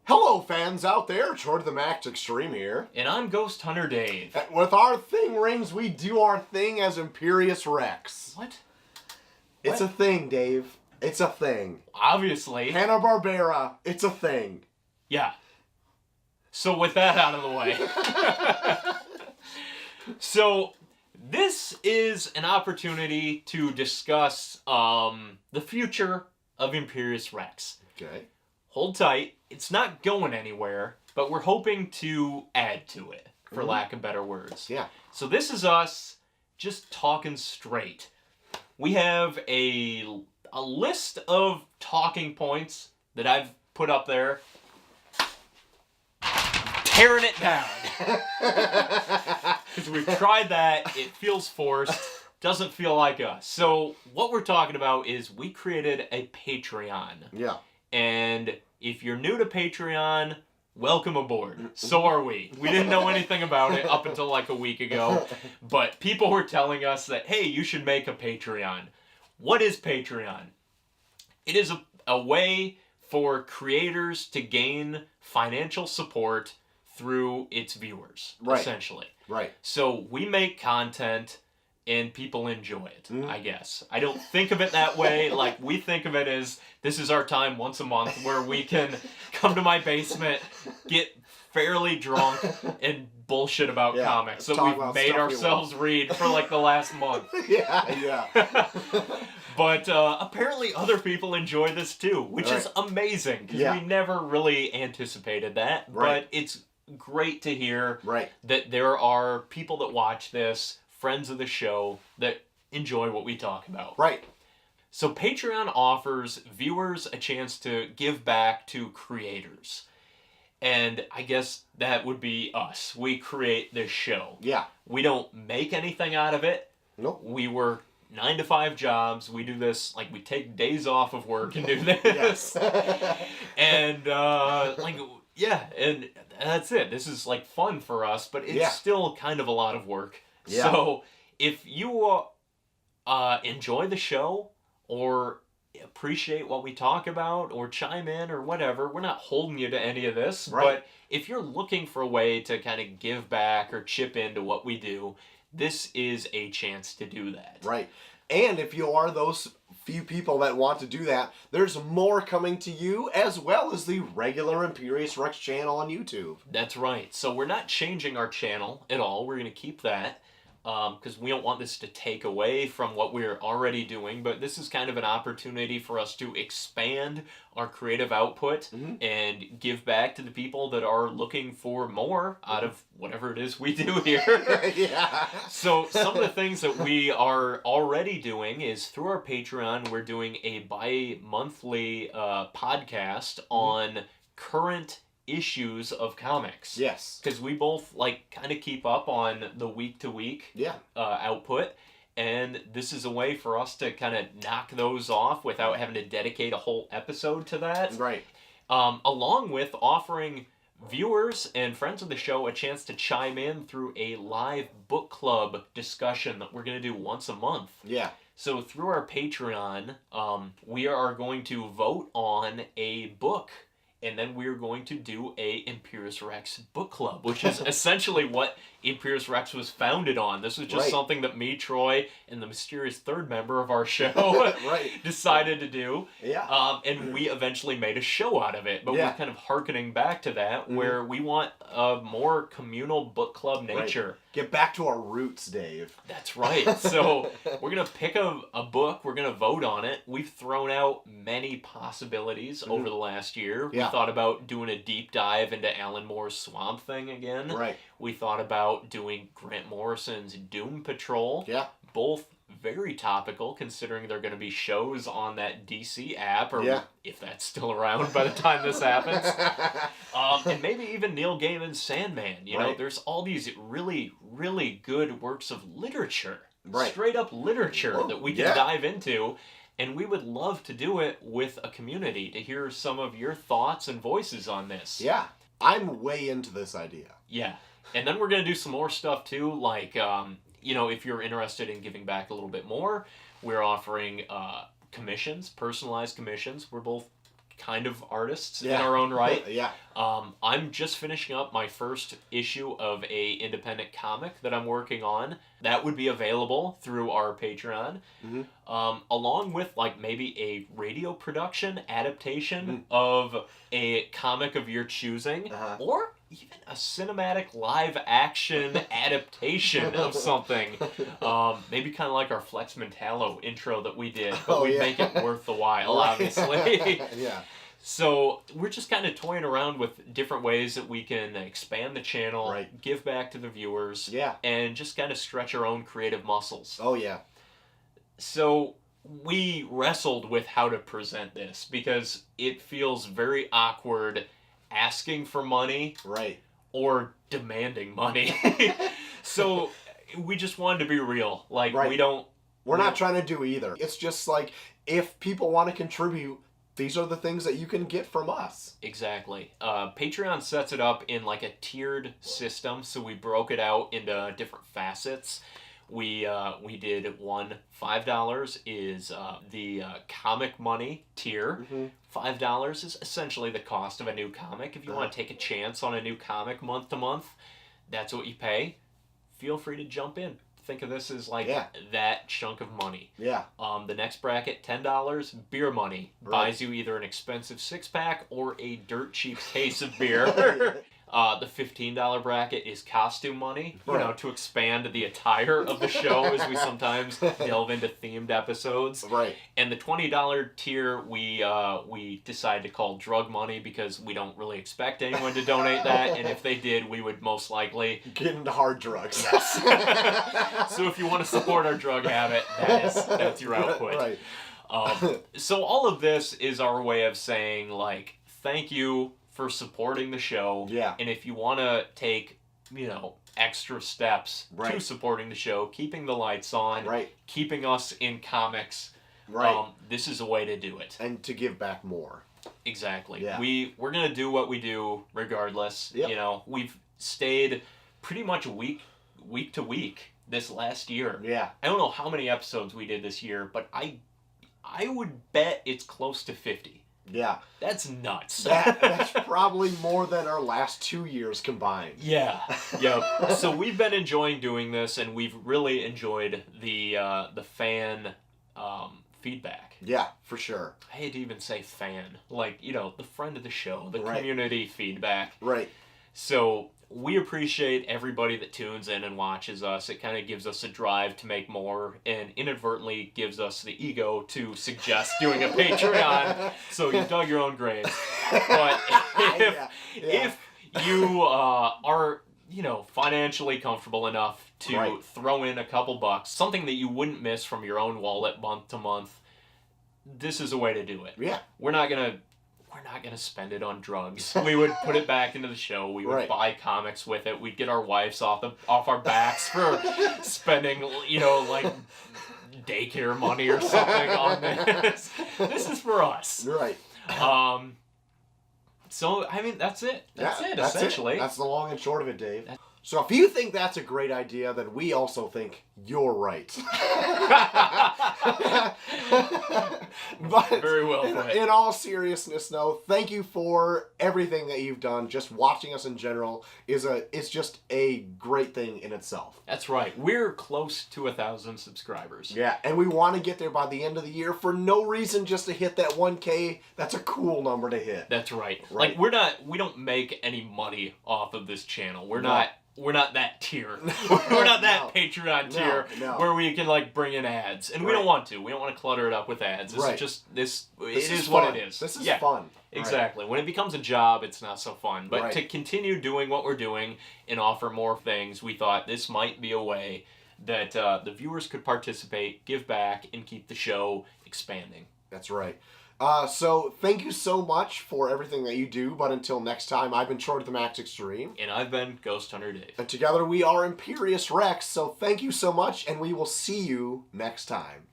Hello, fans out there. Troy the Max Extreme here. And I'm Ghost Hunter Dave. And with our thing rings, we do our thing as Imperius Rex. What? It's a thing, Dave. It's a thing. Obviously. Hanna-Barbera, it's a thing. Yeah. So with that out of the way. So this is an opportunity to discuss the future of Imperius Rex. Okay. Hold tight. It's not going anywhere, but we're hoping to add to it, for lack of better words. Yeah. So this is us just talking straight. We have a list of talking points that I've put up there. Tearing it down. Because we've tried that. It feels forced. Doesn't feel like us. So what we're talking about is we created a Patreon. Yeah. And if you're new to Patreon, welcome aboard. So are we. We didn't know anything about it up until like a week ago. But people were telling us that, hey, you should make a Patreon. What is Patreon? It is a way for creators to gain financial support through its viewers, essentially. Right. So we make content and people enjoy it, I guess. I don't think of it that way. Like, we think of it as, this is our time once a month where we can come to my basement, get fairly drunk, and bullshit about comics that we've made ourselves read for like the last month. Yeah. But apparently other people enjoy this too, which is amazing, because we never really anticipated that. But it's great to hear that there are people that watch this, friends of the show, that enjoy what we talk about. Right. So Patreon offers viewers a chance to give back to creators. And I guess that would be us. We create this show. Yeah. We don't make anything out of it. Nope. We work 9-to-5 jobs. We do this, like, we take days off of work and do this. And, and that's it. This is, like, fun for us, but it's still kind of a lot of work. Yeah. So if you enjoy the show or appreciate what we talk about or chime in or whatever, we're not holding you to any of this. But if you're looking for a way to kind of give back or chip into what we do, this is a chance to do that. Right. And if you are those few people that want to do that, there's more coming to you, as well as the regular Imperius Rex channel on YouTube. That's right. So we're not changing our channel at all. We're going to keep that. Because we don't want this to take away from what we're already doing, but this is kind of an opportunity for us to expand our creative output and give back to the people that are looking for more out of whatever it is we do here. So some of the things that we are already doing is through our Patreon, we're doing a bi-monthly podcast on current issues of comics. Yes. Because we both, like, kind of keep up on the week-to-week output, and this is a way for us to kind of knock those off without having to dedicate a whole episode to that. Right. Along with offering viewers and friends of the show a chance to chime in through a live book club discussion that we're going to do once a month. Yeah. So through our Patreon, we are going to vote on a book, and then we're going to do a Imperius Rex book club, which is essentially what Imperius Rex was founded on. This was just something that me, Troy, and the mysterious third member of our show decided to do. Yeah. And we eventually made a show out of it. But we're kind of hearkening back to that, where we want a more communal book club nature. Get back to our roots, Dave. That's right. So we're going to pick a book. We're going to vote on it. We've thrown out many possibilities over the last year. We thought about doing a deep dive into Alan Moore's Swamp Thing again. Right. We thought about doing Grant Morrison's Doom Patrol. Yeah. Both very topical, considering they're going to be shows on that DC app, or if that's still around by the time this happens. And maybe even Neil Gaiman's Sandman. You know, there's all these really, really good works of literature, straight up literature that we can dive into. And we would love to do it with a community, to hear some of your thoughts and voices on this. Yeah. I'm way into this idea. Yeah. And then we're going to do some more stuff too, like, you know, if you're interested in giving back a little bit more, we're offering commissions, personalized commissions. We're both kind of artists in Yeah. our own right. Yeah. I'm just finishing up my first issue of a independent comic that I'm working on. That would be available through our Patreon, along with like maybe a radio production adaptation of a comic of your choosing, or even a cinematic live action adaptation of something. Maybe kind of like our Flex Mentallo intro that we did, but we'd make it worth the while, obviously. Yeah. So we're just kind of toying around with different ways that we can expand the channel, give back to the viewers, and just kind of stretch our own creative muscles. Oh, yeah. So we wrestled with how to present this because it feels very awkward asking for money or demanding money. So we just wanted to be real. Like, we're not trying to do either. It's just like, if people want to contribute, these are the things that you can get from us. Exactly. Patreon sets it up in like a tiered system, so we broke it out into different facets. We did one $5 is the comic money tier. $5 is essentially the cost of a new comic. If you want to take a chance on a new comic month to month, that's what you pay. Feel free to jump in. Think of this as like that chunk of money. Yeah. The next bracket, $10, beer money. Buys you either an expensive 6-pack or a dirt cheap case of beer. The $15 bracket is costume money, you know, to expand the attire of the show as we sometimes delve into themed episodes. And the $20 tier we decided to call drug money because we don't really expect anyone to donate that, and if they did, we would most likely get into hard drugs. Yes. So if you want to support our drug habit, that's your output. So all of this is our way of saying, like, thank you for supporting the show. And if you want to take, you know, extra steps to supporting the show, keeping the lights on, keeping us in comics, this is a way to do it. And to give back more. Exactly. We're going to do what we do regardless. You know, we've stayed pretty much week to week this last year. I don't know how many episodes we did this year, but I would bet it's close to 50. That's nuts. That's probably more than our last 2 years combined. So we've been enjoying doing this, and we've really enjoyed the fan feedback. For sure. I hate to even say fan. Like, you know, the friend of the show, the community feedback. So we appreciate everybody that tunes in and watches us. It kind of gives us a drive to make more, and inadvertently gives us the ego to suggest doing a Patreon. So you dug your own grave. But if you are, you know, financially comfortable enough to throw in a couple bucks, something that you wouldn't miss from your own wallet month to month, this is a way to do it. We're not gonna spend it on drugs. We would put it back into the show. We would buy comics with it. We'd get our wives off our backs for spending, you know, like daycare money or something on this. This is for us. So I mean, that's it. That's it. Essentially, that's the long and short of it, Dave. So if you think that's a great idea, then we also think you're right. But very well put. In all seriousness, though, thank you for everything that you've done. Just watching us in general it's just a great thing in itself. That's right. We're close to 1,000 subscribers. And we want to get there by the end of the year for no reason, just to hit that 1K. That's a cool number to hit. That's right. Like, we don't make any money off of this channel. We're not that tier. We're not that Patreon tier where we can like bring in ads, and we don't want to. We don't want to clutter it up with ads. This is just this. It is what it is. This is fun. Exactly. When it becomes a job, it's not so fun. But to continue doing what we're doing and offer more things, we thought this might be a way that the viewers could participate, give back, and keep the show expanding. That's right. So thank you so much for everything that you do, but until next time, I've been Troy to the Max Extreme. And I've been Ghost Hunter Dave. And together we are Imperius Rex, so thank you so much, and we will see you next time.